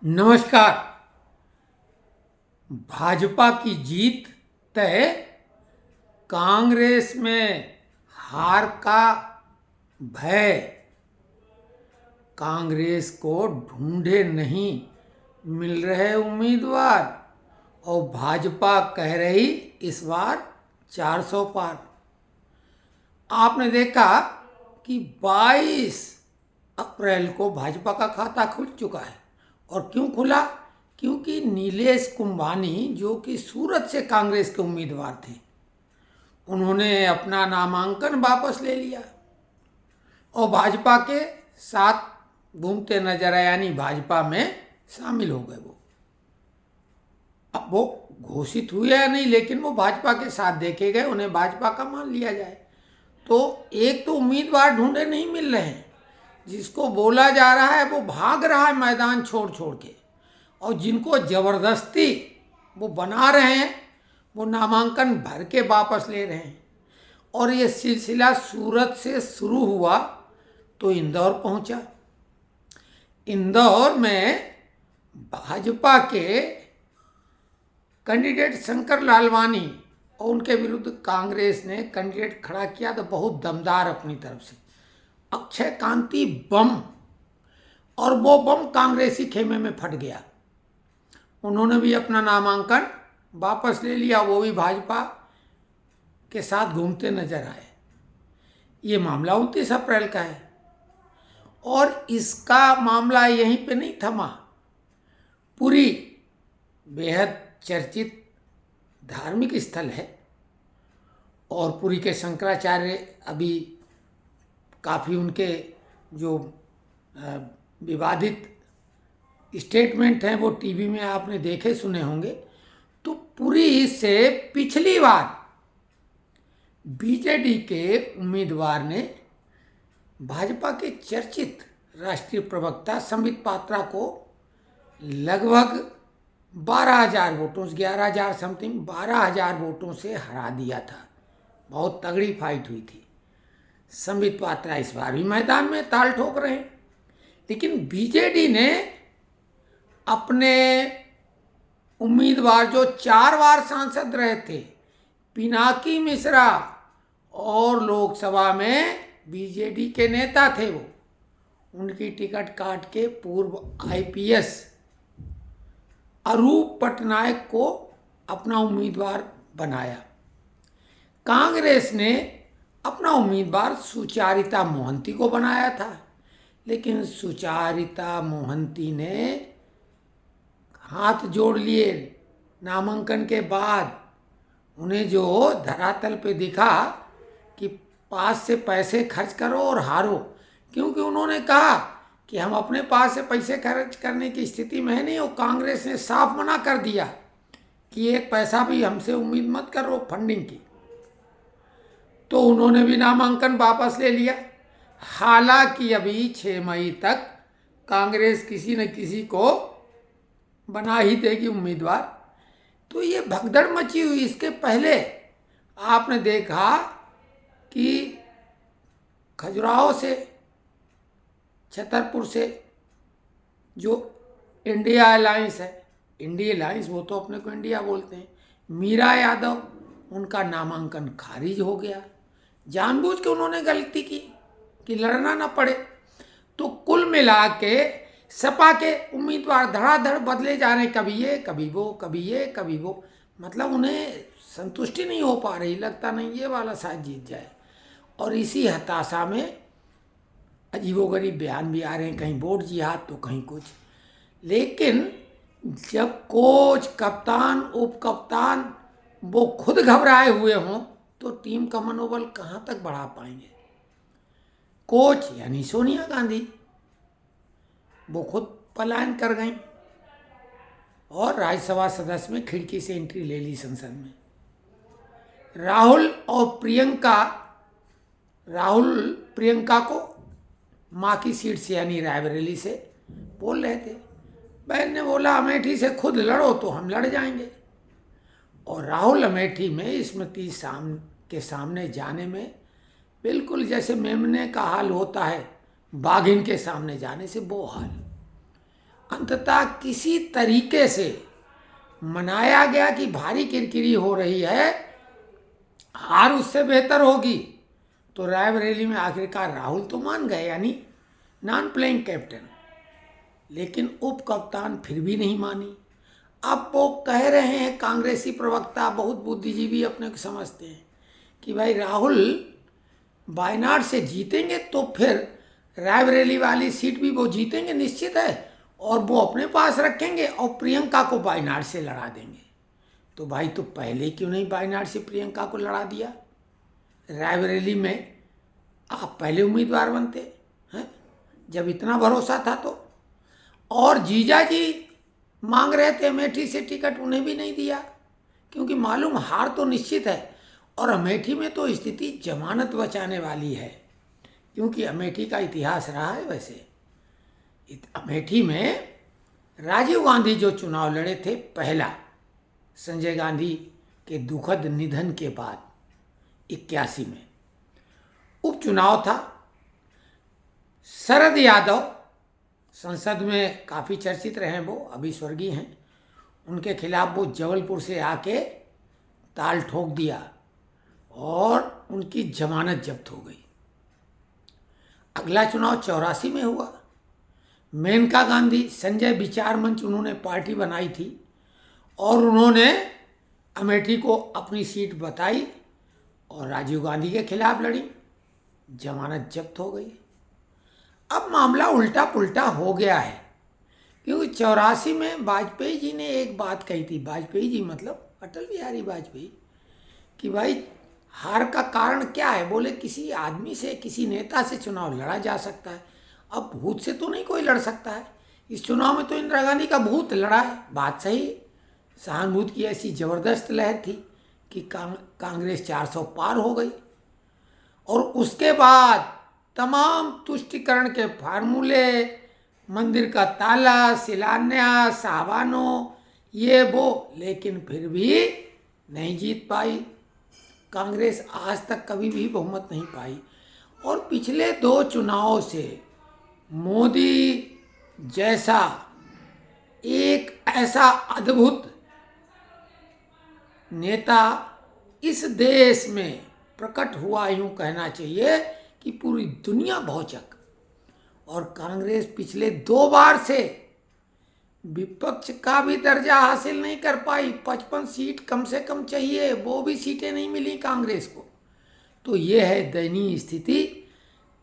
नमस्कार। भाजपा की जीत तय, कांग्रेस में हार का भय। कांग्रेस को ढूंढे नहीं मिल रहे उम्मीदवार और भाजपा कह रही इस बार 400 पार। आपने देखा कि 22 अप्रैल को भाजपा का खाता खुल चुका है। और क्यों खुला? क्योंकि नीलेश कुंभानी, जो कि सूरत से कांग्रेस के उम्मीदवार थे, उन्होंने अपना नामांकन वापस ले लिया और भाजपा के साथ घूमते नजर आए, यानी भाजपा में शामिल हो गए। अब वो घोषित हुए या नहीं, लेकिन वो भाजपा के साथ देखे गए, उन्हें भाजपा का मान लिया जाए। तो एक तो उम्मीदवार ढूंढे नहीं मिल रहे हैं, जिसको बोला जा रहा है वो भाग रहा है मैदान छोड़ छोड़ के, और जिनको जबरदस्ती वो बना रहे हैं वो नामांकन भर के वापस ले रहे हैं। और ये सिलसिला सूरत से शुरू हुआ तो इंदौर पहुंचा। इंदौर में भाजपा के कैंडिडेट शंकर लालवानी और उनके विरुद्ध कांग्रेस ने कैंडिडेट खड़ा किया, तो बहुत दमदार अपनी तरफ से अक्षय कांति बम, और वो बम कांग्रेसी खेमे में फट गया। उन्होंने भी अपना नामांकन वापस ले लिया, वो भी भाजपा के साथ घूमते नजर आए। ये मामला 29 अप्रैल का है और इसका मामला यहीं पे नहीं थमा। पुरी बेहद चर्चित धार्मिक स्थल है और पुरी के शंकराचार्य अभी काफ़ी उनके जो विवादित स्टेटमेंट हैं वो टीवी में आपने देखे सुने होंगे। तो पुरी से पिछली बार बीजेडी के उम्मीदवार ने भाजपा के चर्चित राष्ट्रीय प्रवक्ता संबित पात्रा को लगभग 12,000 वोटों से, 11,000 समथिंग 12,000 वोटों से हरा दिया था। बहुत तगड़ी फाइट हुई थी। संबित पात्रा इस बार भी मैदान में ताल ठोक रहे हैं, लेकिन बीजेडी ने अपने उम्मीदवार जो 4 बार सांसद रहे थे, पिनाकी मिश्रा, और लोकसभा में बीजेडी के नेता थे वो, उनकी टिकट काट के पूर्व आईपीएस अरूप पटनायक को अपना उम्मीदवार बनाया। कांग्रेस ने अपना उम्मीदवार सुचारिता मोहंती को बनाया था, लेकिन सुचारिता मोहंती ने हाथ जोड़ लिए नामांकन के बाद। उन्हें जो धरातल पे दिखा कि पास से पैसे खर्च करो और हारो, क्योंकि उन्होंने कहा कि हम अपने पास से पैसे खर्च करने की स्थिति में है नहीं, और कांग्रेस ने साफ मना कर दिया कि एक पैसा भी हमसे उम्मीद मत करो फंडिंग की। तो उन्होंने भी नामांकन वापस ले लिया। हालांकि अभी 6 मई तक कांग्रेस किसी न किसी को बना ही देगी उम्मीदवार। तो ये भगदड़ मची हुई। इसके पहले आपने देखा कि खजुराहो से, छतरपुर से जो इंडिया अलायंस है, इंडिया अलायंस, वो तो अपने को इंडिया बोलते हैं, मीरा यादव, उनका नामांकन खारिज हो गया। जानबूझ के उन्होंने गलती की कि लड़ना ना पड़े। तो कुल मिला के सपा के उम्मीदवार धड़ाधड़ बदले जा रहे, कभी ये कभी वो, कभी ये कभी वो। मतलब उन्हें संतुष्टि नहीं हो पा रही, लगता नहीं ये वाला शायद जीत जाए। और इसी हताशा में अजीबोगरीब बयान भी आ रहे हैं, कहीं वोट जिहाद तो कहीं कुछ। लेकिन जब कोच, कप्तान, उप कप्तान वो खुद घबराए हुए हों तो टीम का मनोबल कहाँ तक बढ़ा पाएंगे। कोच यानी सोनिया गांधी, वो खुद पलायन कर गई और राज्यसभा सदस्य में खिड़की से एंट्री ले ली संसद में। राहुल प्रियंका को माँ की सीट से यानी रायबरेली से बोल रहे थे। बहन ने बोला अमेठी से खुद लड़ो तो हम लड़ जाएंगे। और राहुल अमेठी में स्मृति के सामने जाने में बिल्कुल जैसे मेमने का हाल होता है बाघिन के सामने जाने से, वो हाल। अंततः किसी तरीके से मनाया गया कि भारी किरकिरी हो रही है, हार उससे बेहतर होगी, तो रायबरेली में आखिरकार राहुल तो मान गए, यानी नॉन प्लेइंग कैप्टन, लेकिन उप कप्तान फिर भी नहीं मानी। अब वो कह रहे हैं, कांग्रेसी प्रवक्ता बहुत बुद्धिजीवी अपने को समझते हैं, कि भाई राहुल वायनाड से जीतेंगे तो फिर रायबरेली वाली सीट भी वो जीतेंगे निश्चित है, और वो अपने पास रखेंगे और प्रियंका को वायनाड से लड़ा देंगे। तो भाई तो पहले क्यों नहीं वायनाड से प्रियंका को लड़ा दिया? रायबरेली में आप पहले उम्मीदवार बनते हैं जब इतना भरोसा था तो। और जीजा जी मांग रहे थे अमेठी से टिकट, उन्हें भी नहीं दिया, क्योंकि मालूम हार तो निश्चित है। और अमेठी में तो स्थिति जमानत बचाने वाली है, क्योंकि अमेठी का इतिहास रहा है। वैसे अमेठी में राजीव गांधी जो चुनाव लड़े थे पहला, संजय गांधी के दुखद निधन के बाद 81 में उपचुनाव था। शरद यादव संसद में काफ़ी चर्चित रहे हैं, वो अभी स्वर्गीय हैं, उनके खिलाफ वो जबलपुर से आके ताल ठोक दिया और उनकी जमानत जब्त हो गई। अगला चुनाव 84 में हुआ। मेनका गांधी संजय विचार मंच उन्होंने पार्टी बनाई थी और उन्होंने अमेठी को अपनी सीट बताई और राजीव गांधी के खिलाफ लड़ी, जमानत जब्त हो गई। अब मामला उल्टा पुल्टा हो गया है, क्योंकि 84 में वाजपेयी जी ने एक बात कही थी, वाजपेयी जी मतलब अटल बिहारी वाजपेयी, कि भाई हार का कारण क्या है? बोले किसी आदमी से, किसी नेता से चुनाव लड़ा जा सकता है, अब भूत से तो नहीं कोई लड़ सकता है। इस चुनाव में तो इंदिरा गांधी का भूत लड़ा है, बात सही है। सहानुभूति की ऐसी जबरदस्त लहर थी कि कांग्रेस 400 पार हो गई। और उसके बाद तमाम तुष्टिकरण के फार्मूले, मंदिर का ताला, शिलान्यास, साहबानों, ये वो, लेकिन फिर भी नहीं जीत पाई कांग्रेस, आज तक कभी भी बहुमत नहीं पाई। और पिछले 2 चुनावों से मोदी जैसा एक ऐसा अद्भुत नेता इस देश में प्रकट हुआ, यूं कहना चाहिए कि पूरी दुनिया भौचक। और कांग्रेस पिछले 2 बार से विपक्ष का भी दर्जा हासिल नहीं कर पाई, 55 सीट कम से कम चाहिए, वो भी सीटें नहीं मिली कांग्रेस को। तो ये है दयनीय स्थिति।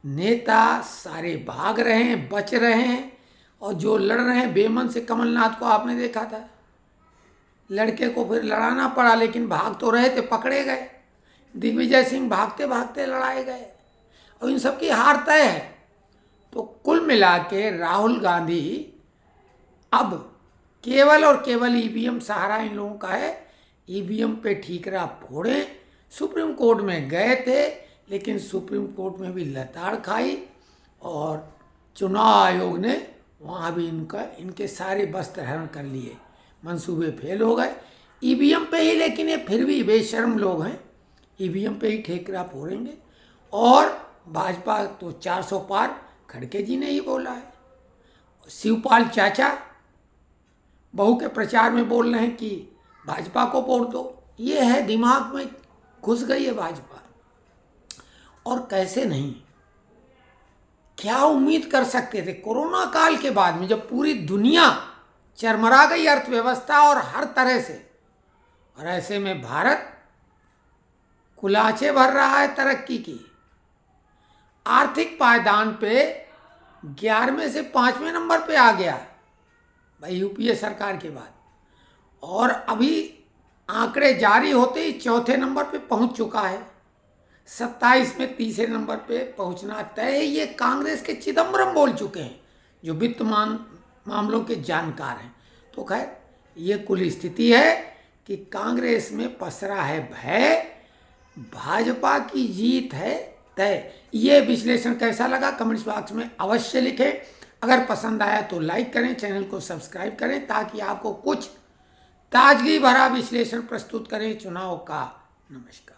नेता सारे भाग रहे हैं, बच रहे हैं, और जो लड़ रहे हैं बेमन से, कमलनाथ को आपने देखा था, लड़के को फिर लड़ाना पड़ा, लेकिन भाग तो रहे थे, पकड़े गए। दिग्विजय सिंह भागते भागते लड़ाए गए, और इन सबकी हार तय है। तो कुल मिला के राहुल गांधी अब केवल और केवल ईवीएम सहारा इन लोगों का है। ईवीएम पे ठीकरा फोड़े, सुप्रीम कोर्ट में गए थे, लेकिन सुप्रीम कोर्ट में भी लताड़ खाई, और चुनाव आयोग ने वहाँ भी इनके सारे वस्त्र हरण कर लिए, मंसूबे फेल हो गए ईवीएम पे ही। लेकिन ये फिर भी बेशर्म लोग हैं, ईवीएम पे ही ठेकरा फोड़ेंगे। और भाजपा तो 400 पार, खड़गे जी ने ही बोला है। शिवपाल चाचा बहू के प्रचार में बोल रहे हैं कि भाजपा को वोट दो। ये है, दिमाग में घुस गई है भाजपा। और कैसे नहीं, क्या उम्मीद कर सकते थे कोरोना काल के बाद में, जब पूरी दुनिया चरमरा गई, अर्थव्यवस्था और हर तरह से, और ऐसे में भारत कुलाचे भर रहा है तरक्की की। आर्थिक पायदान पे 11वें से 5वें नंबर पे आ गया भाई यूपीए सरकार के बाद, और अभी आंकड़े जारी होते ही 4थे नंबर पे पहुंच चुका है। 27 में 30 नंबर पे पहुंचना तय है। ये कांग्रेस के चिदम्बरम बोल चुके हैं, जो वित्त मामलों के जानकार हैं। तो खैर, ये कुल स्थिति है कि कांग्रेस में पसरा है भय, भाजपा की जीत है तय। ये विश्लेषण कैसा लगा कमेंट्स बॉक्स में अवश्य लिखें। अगर पसंद आया तो लाइक करें, चैनल को सब्सक्राइब करें, ताकि आपको कुछ ताजगी भरा विश्लेषण प्रस्तुत करें चुनाव का। नमस्कार।